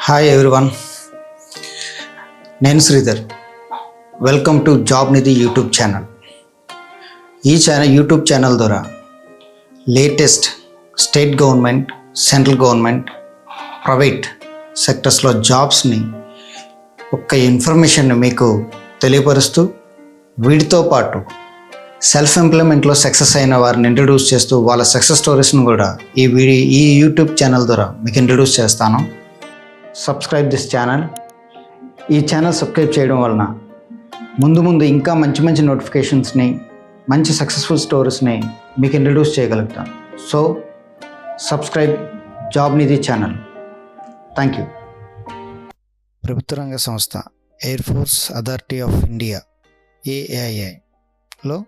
Hi everyone, నేను Sridhar. Welcome to job Nidhi YouTube channel. ఈ YouTube channel ద్వారా latest state government, central government, private సెక్టర్స్లో జాబ్స్ని ఒక్క ఇన్ఫర్మేషన్ని మీకు తెలియపరుస్తూ, వీటితో పాటు సెల్ఫ్ ఎంప్లాయ్మెంట్లో సక్సెస్ అయిన వారిని ఇంట్రడ్యూస్ చేస్తూ వాళ్ళ సక్సెస్ స్టోరీస్ని కూడా ఈ యూట్యూబ్ ఛానల్ ద్వారా మీకు ఇంట్రడ్యూస్ చేస్తాను. Subscribe this channel. ఈ ఛానల్ సబ్స్క్రైబ్ చేయడం వలన ముందు ఇంకా మంచి నోటిఫికేషన్స్ని, మంచి సక్సెస్ఫుల్ స్టోరీస్ని మీకు ఇంట్రడ్యూస్ చేయగలుగుతాను. So subscribe job Nidhi channel. Thank you. ప్రభుత్వ రంగ సంస్థ air force authority of India AAIలో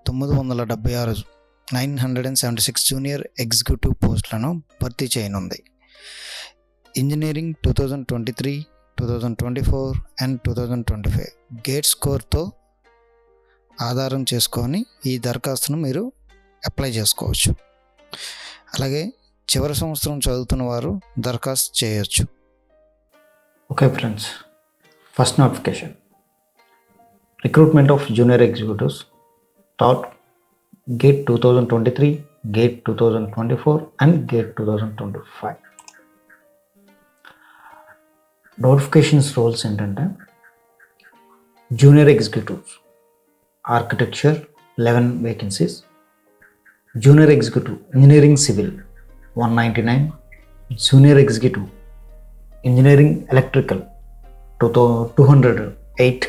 976 976 జూనియర్ ఎగ్జిక్యూటివ్ పోస్టులను భర్తీ చేయనుంది. ఇంజనీరింగ్ 2023, 2024 అండ్ 2025 గేట్ స్కోర్తో ఆధారం చేసుకొని ఈ దరఖాస్తును మీరు అప్లై చేసుకోవచ్చు. అలాగే చివరి సంవత్సరం చదువుతున్న వారు దరఖాస్తు చేయొచ్చు. Okay friends, first notification: recruitment of junior executives టాట్ GATE 2023, GATE 2024 and GATE 2025. Notifications roles ఏంటంటే, junior executives architecture 11 vacancies, junior executive engineering civil 199, junior executive engineering electrical 208,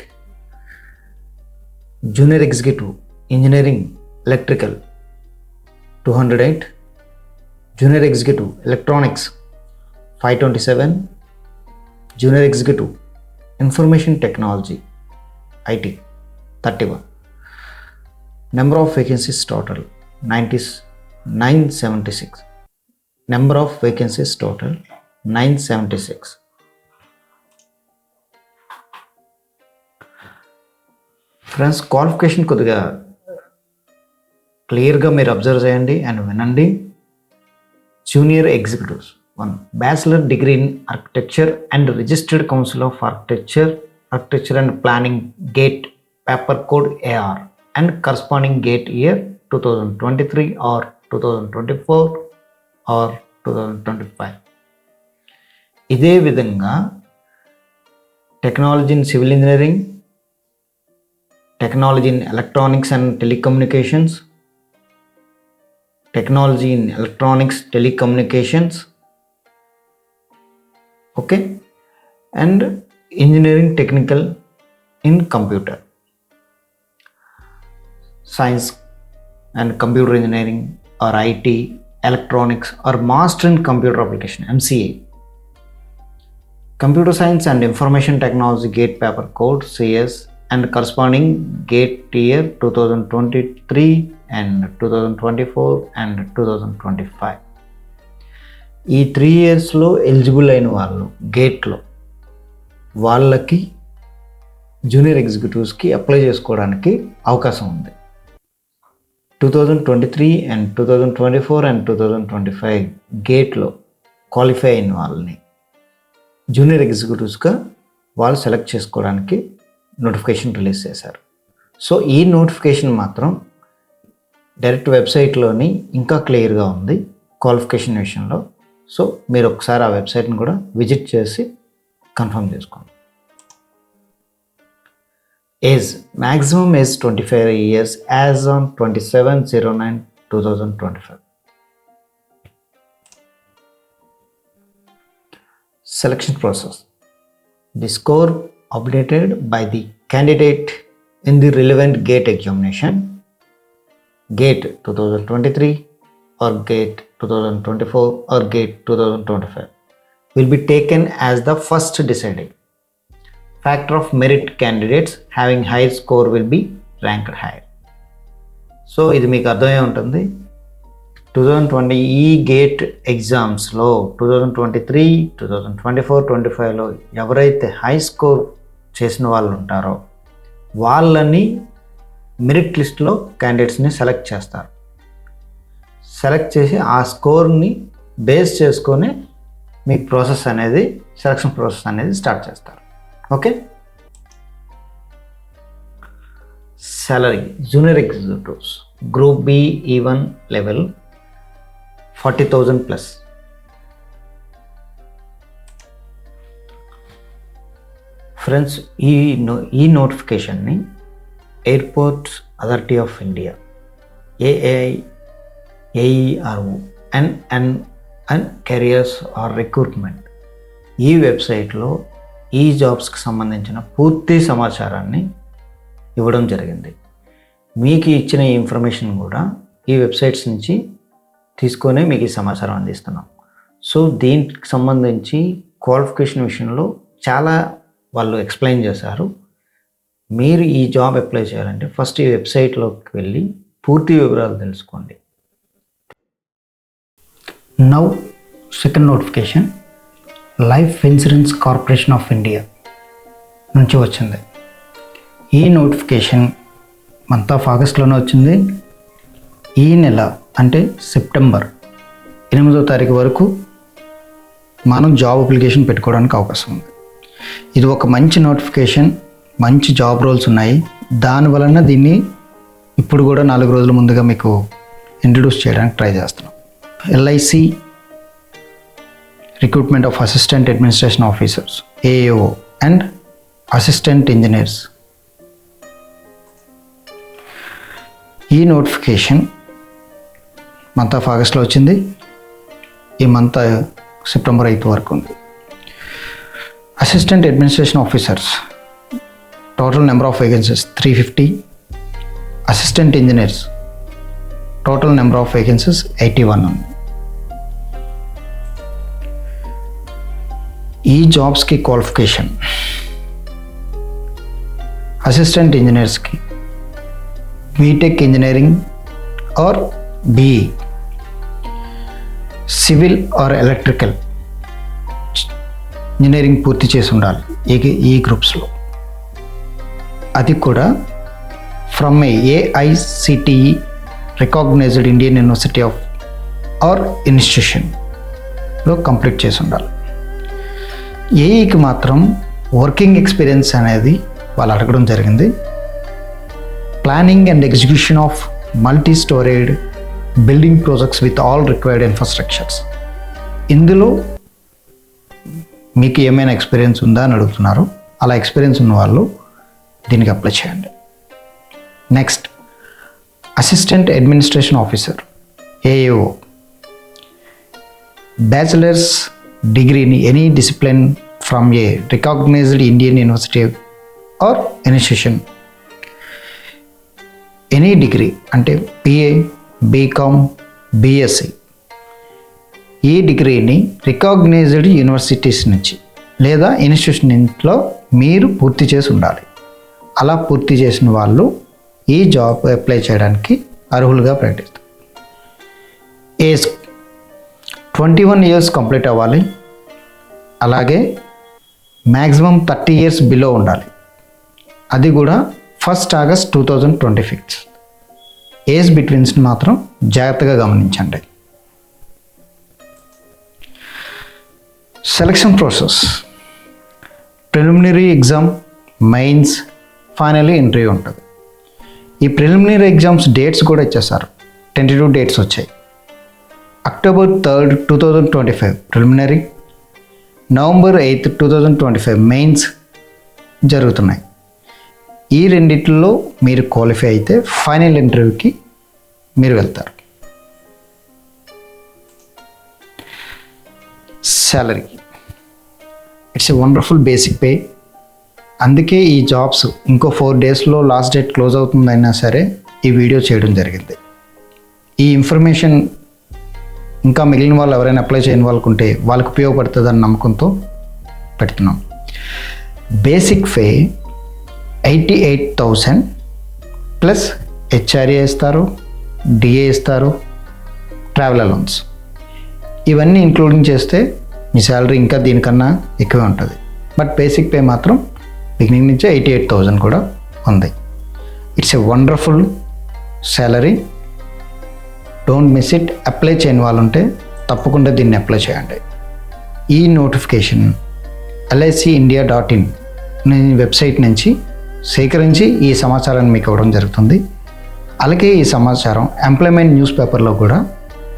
junior executive engineering electrical 208, junior executive electronics 527, junior executive information technology IT 31. Number of vacancies total 976. Number of vacancies total 976. Friends, qualification కొద్దిగా క్లియర్గా మీరు observe చేయండి and వినండి. Junior executives 1. Bachelor degree in architecture and registered council of architecture and planning GATE paper code AR and corresponding GATE year 2023 or 2024 or 2025. ఇదే విధంగా technology in civil engineering, technology in electronics and telecommunications, technology in electronics telecommunications, okay, and engineering technical in computer science and computer engineering or IT, electronics or master in computer application MCA, computer science and information technology GATE paper code CS and corresponding gate year 2023 and 2024 and 2025. ఈ 3 yearsలో eligible అయిన వాళ్ళు గేట్లో వాళ్ళకి junior ఎగ్జిక్యూటివ్స్కి apply చేసుకోవడానికి అవకాశం ఉంది. 2023 and 2024 and 2025 గేట్లో qualify అయిన వాళ్ళని junior ఎగ్జిక్యూటివ్స్గా వాళ్ళు సెలెక్ట్ చేసుకోవడానికి నోటిఫికేషన్ రిలీజ్ చేశారు. సో ఈ నోటిఫికేషన్ మాత్రం డైరెక్ట్ వెబ్సైట్లోని ఇంకా క్లియర్గా ఉంది క్వాలిఫికేషన్ విషయంలో. సో మీరు ఒకసారి ఆ వెబ్సైట్ని కూడా విజిట్ చేసి కన్ఫర్మ్ చేసుకోండి. Age maximum age 25 years as on 27/09/2025. Selection process: the score updated by the candidate in the relevant GATE examination, GATE 2023 or GATE 2024 or GATE 2025, will be taken as the first deciding factor of merit. Candidates having higher score will be ranked higher. So ఇది మీకు అర్థమై ఉంటుంది. 2020 ఈ gate ఎగ్జామ్స్లో 2023, 2024, 25లో ఎవరైతే high score చేసిన వాళ్ళు ఉంటారో వాళ్ళని మెరిట్ లిస్ట్లో క్యాండిడేట్స్ని సెలెక్ట్ చేస్తారు. సెలెక్ట్ చేసి ఆ స్కోర్ని బేస్ చేసుకొని మీ ప్రాసెస్ అనేది సెలక్షన్ ప్రాసెస్ అనేది స్టార్ట్ చేస్తారు. Okay. Salary junior executives group B E1 level 40,000 plus. Friends, ఈ నోటిఫికేషన్ని airports authority of India AAIAERO and careers or recruitment ఈ వెబ్సైట్లో ఈ జాబ్స్కి సంబంధించిన పూర్తి సమాచారాన్ని ఇవ్వడం జరిగింది. మీకు ఇచ్చిన ఈ ఇన్ఫర్మేషన్ కూడా ఈ వెబ్సైట్స్ నుంచి తీసుకొని మీకు ఈ సమాచారం అందిస్తున్నాం. సో దీనికి సంబంధించి క్వాలిఫికేషన్ విషయంలో చాలా వాళ్ళు ఎక్స్ప్లెయిన్ చేశారు. మీరు ఈ జాబ్ అప్లై చేయాలంటే ఫస్ట్ ఈ వెబ్సైట్లోకి వెళ్ళి పూర్తి వివరాలు తెలుసుకోండి. Now second notification life insurance corporation of India నుంచి వచ్చింది. ఈ నోటిఫికేషన్ మంత్ ఆఫ్ ఆగస్ట్లోనే వచ్చింది. ఈ నెల అంటే సెప్టెంబర్ 8వ తారీఖు వరకు మనం జాబ్ అప్లికేషన్ పెట్టుకోవడానికి అవకాశం ఉంది. ఇది ఒక మంచి నోటిఫికేషన్, మంచి జాబ్ రోల్స్ ఉన్నాయి. దానివలన దీన్ని ఇప్పుడు కూడా 4 రోజుల ముందుగా మీకు ఇంట్రడ్యూస్ చేయడానికి ట్రై చేస్తున్నాం. LIC recruitment of assistant administration officers AAO and assistant engineers. ఈ నోటిఫికేషన్ మంత్ ఆఫ్ ఆగస్ట్లో వచ్చింది. ఈ మంత్ సెప్టెంబర్ 8 వరకు ఉంది. Assistant administration officers total number of vacancies 350. Assistant engineers total number of vacancies 81 ఉంది. ఈ జాబ్స్కి క్వాలిఫికేషన్ అసిస్టెంట్ ఇంజనీర్స్కి B Tech engineering or BE, civil or electrical engineering పూర్తి చేసి ఉండాలి ఈ గ్రూప్స్లో. అది కూడా from AICTE recognised Indian university of or ఇన్స్టిట్యూషన్లో కంప్లీట్ చేసి ఉండాలి. ఏఈకి మాత్రం వర్కింగ్ ఎక్స్పీరియన్స్ అనేది వాళ్ళు అడగడం జరిగింది. Planning and execution of multi storied building projects with all required infrastructures. ఇందులో మీకు ఏమైనా ఎక్స్పీరియన్స్ ఉందా అని అడుగుతున్నారు. అలా ఎక్స్పీరియన్స్ ఉన్న వాళ్ళు దీనికి అప్లై చేయండి. Next assistant administration officer AAO bachelor's degree in any discipline from a recognized Indian university or institution. Any degree అంటే BA, BCom, BSc ఈ డిగ్రీని రికాగ్నైజ్డ్ యూనివర్సిటీస్ నుంచి లేదా ఇన్స్టిట్యూషన్లో మీరు పూర్తి చేసి ఉండాలి. అలా పూర్తి చేసిన వాళ్ళు ఈ జాబ్ అప్లై చేయడానికి అర్హులుగా ప్రకటిస్తారు. ఏజ్ 21 years కంప్లీట్ అవ్వాలి. అలాగే మ్యాక్సిమం 30 years బిలో ఉండాలి. అది కూడా 1st August 2026. ఏజ్ బిట్వీన్స్ని మాత్రం జాగ్రత్తగా గమనించండి. Selection process preliminary exam, mains, finally interview ఉంటుంది. ఈ ప్రిలిమినరీ ఎగ్జామ్స్ డేట్స్ కూడా ఇచ్చేసారు. 22 డేట్స్ వచ్చాయి. October 3rd, 2025 preliminary, November 8th, 2025 mains జరుగుతున్నాయి. ఈ రెండిట్లో మీరు క్వాలిఫై అయితే ఫైనల్ ఇంటర్వ్యూకి మీరు వెళ్తారు. Salary it's a wonderful basic pay. అందుకే ఈ జాబ్స్ ఇంకో 4 daysలో లాస్ట్ డేట్ క్లోజ్ అవుతుందైనా సరే ఈ వీడియో చేయడం జరిగింది. ఈ ఇన్ఫర్మేషన్ ఇంకా మిగిలిన వాళ్ళు ఎవరైనా అప్లై చేయని వాళ్ళకుంటే వాళ్ళకి ఉపయోగపడుతుందని నమ్మకంతో పెడుతున్నాం. బేసిక్ పే 88,000 ప్లస్ HRA ఇస్తారు, DA ఇస్తారు, ట్రావెల్ అలౌన్స్. ఇవన్నీ ఇంక్లూడింగ్ చేస్తే మీ శాలరీ ఇంకా దీనికన్నా ఎక్కువే ఉంటుంది. బట్ బేసిక్ పే మాత్రం బిగినింగ్ నుంచే 88,000 కూడా ఉంది. It's a wonderful salary. Don't miss it. Apply చేయని వాళ్ళు ఉంటే తప్పకుండా దీన్ని అప్లై చేయండి. ఈ నోటిఫికేషన్ LICindia.in వెబ్సైట్ నుంచి సేకరించి ఈ సమాచారాన్ని మీకు ఇవ్వడం జరుగుతుంది. అలాగే ఈ సమాచారం ఎంప్లాయ్మెంట్ న్యూస్ పేపర్లో కూడా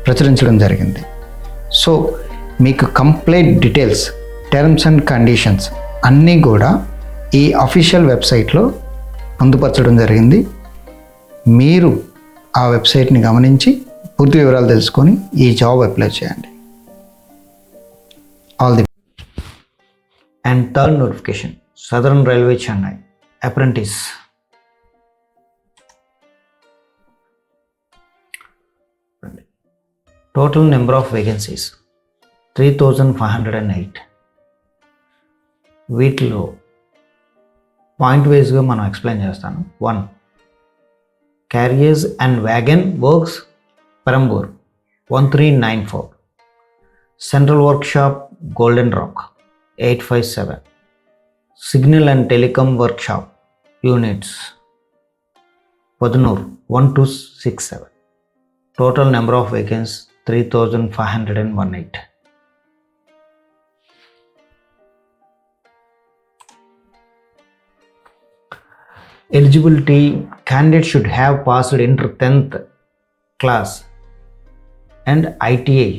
ప్రచురించడం జరిగింది. సో మీకు complete details, terms and conditions అన్నీ కూడా ఈ అఫీషియల్ వెబ్సైట్లో పొందుపరచడం జరిగింది. మీరు ఆ వెబ్సైట్ని గమనించి పూర్తి వివరాలు తెలుసుకొని ఈ జాబ్ అప్లై చేయండి. All the and third notification, southern railway Chennai apprentice. Total number of vacancies 3508. వీటిలో పాయింట్ వైజ్గా మనం ఎక్స్ప్లెయిన్ చేస్తాను. 1, carriers and wagon works Perambur 1394, central workshop golden rock 857, signal and telecom workshop units Podanur 1267. Total number of vacancy 3518. Eligibility: candidate should have passed inter 10th class and ITI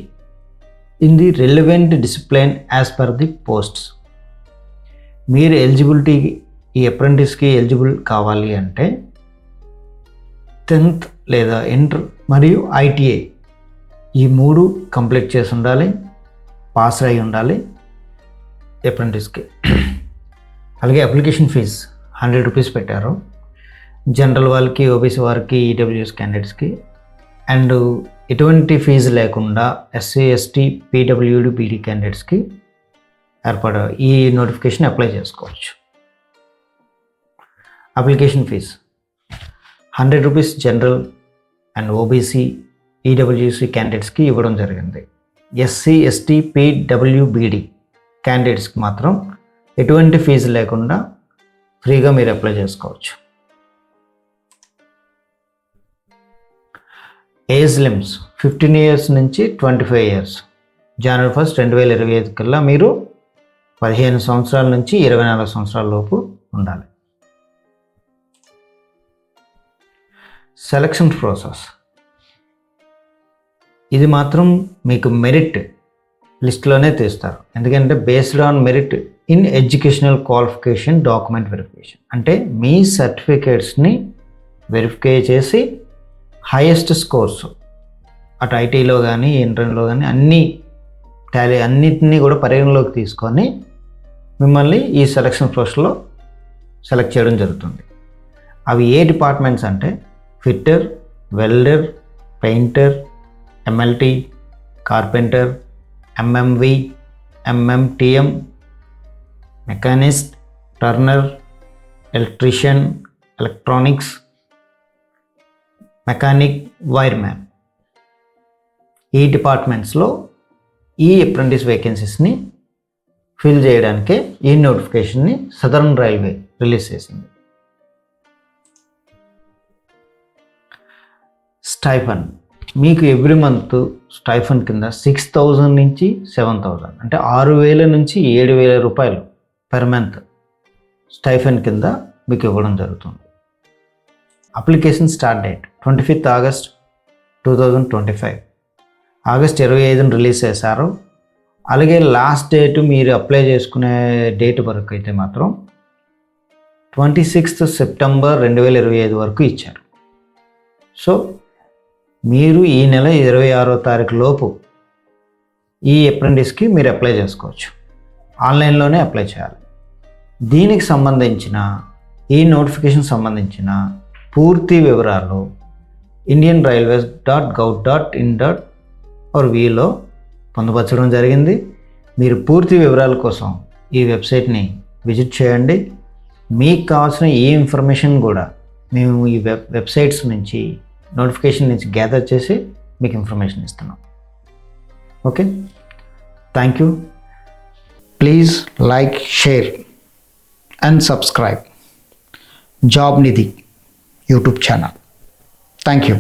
in the relevant discipline as per the posts. మీరు eligibility, ఈ అప్రెంటిస్కి eligible కావాలి అంటే 10th లేదా inter మరియు ITI ఈ 3 complete చేసి ఉండాలి, pass అయి ఉండాలి అప్రెంటిస్కి. అలాగే అప్లికేషన్ ఫీజ్ 100 రూపీస్ పెట్టారు. జనరల్ వాళ్ళకి, ఓబీసీ వారికి, ఈడబ్ల్యూఎస్ క్యాండిడేట్స్కి. అండ్ ఎటువంటి ఫీజు లేకుండా SC, ST, PWD, BD క్యాండిడేట్స్కి ఈ నోటిఫికేషన్ అప్లై చేసుకోవచ్చు. Application fee 100 rupees general and OBC, EWS క్యాండిడేట్స్కి ఇవ్వడం జరిగింది. SC, ST, PWBD క్యాండిడేట్స్కి మాత్రం ఎటువంటి ఫీజు లేకుండా ఫ్రీగా మీరు అప్లై చేసుకోవచ్చు. ఏజ్ లిమిట్స్ 15 years నుంచి 25 years. January 1st, 2025 కల్లా మీరు 15 సంవత్సరాల నుంచి 24 సంవత్సరాల లోపు ఉండాలి. సెలక్షన్ ప్రాసెస్ ఇది మాత్రం మీకు మెరిట్ లిస్ట్లోనే తీస్తారు. ఎందుకంటే based on merit in educational qualification document verification, అంటే మీ సర్టిఫికేట్స్ని వెరిఫై చేసి హైయెస్ట్ స్కోర్స్ అటు ఐటీలో కానీ ఇంటర్లో కానీ అన్నిటినీ కూడా పరిగణలోకి తీసుకొని మిమ్మల్ని ఈ సెలక్షన్ ప్రాసెస్లో సెలెక్ట్ చేయడం జరుగుతుంది. అవి ఏ డిపార్ట్మెంట్స్ అంటే fitter, welder, painter, MLT, carpenter, MMV, MMTM, machinist, Turner, electrician, electronics, mechanic, wireman. ఈ డిపార్ట్మెంట్స్లో ఈ అప్రెంటిస్ వేకెన్సీస్ని ఫిల్ చేయడానికే ఈ నోటిఫికేషన్ని సదరన్ రైల్వే రిలీజ్ చేసింది. స్టైఫండ్ మీకు ఎవ్రీ మంత్ స్టైఫండ్ కింద 6,000 నుంచి 7,000, అంటే 6,000 నుంచి 7,000 రూపాయలు పర్ మంత్ స్టైఫండ్ కింద మీకు ఇవ్వడం జరుగుతుంది. Application start date 25th August 2025. August 25న రిలీజ్ చేశారు. అలాగే లాస్ట్ డేట్ మీరు అప్లై చేసుకునే డేట్ వరకు అయితే మాత్రం 26th September 2025 వరకు ఇచ్చారు. సో మీరు ఈ నెల 26వ తారీఖు లోపు ఈ అప్రెంటిస్కి మీరు అప్లై చేసుకోవచ్చు. ఆన్లైన్లోనే అప్లై చేయాలి. దీనికి సంబంధించిన ఈ నోటిఫికేషన్ సంబంధించిన పూర్తి వివరాలు indianrailways.gov.in.org పొందుపరచడం జరిగింది. మీరు పూర్తి వివరాల కోసం ఈ వెబ్సైట్ని విజిట్ చేయండి. మీకు కావాల్సిన ఈ ఇన్ఫర్మేషన్ కూడా మేము ఈ వెబ్సైట్స్ నుంచి, నోటిఫికేషన్ నుంచి గ్యాదర్ చేసి మీకు ఇన్ఫర్మేషన్ ఇస్తున్నాం. Okay, thank you. Please like, share and subscribe job Nidhi YouTube channel. Thank you.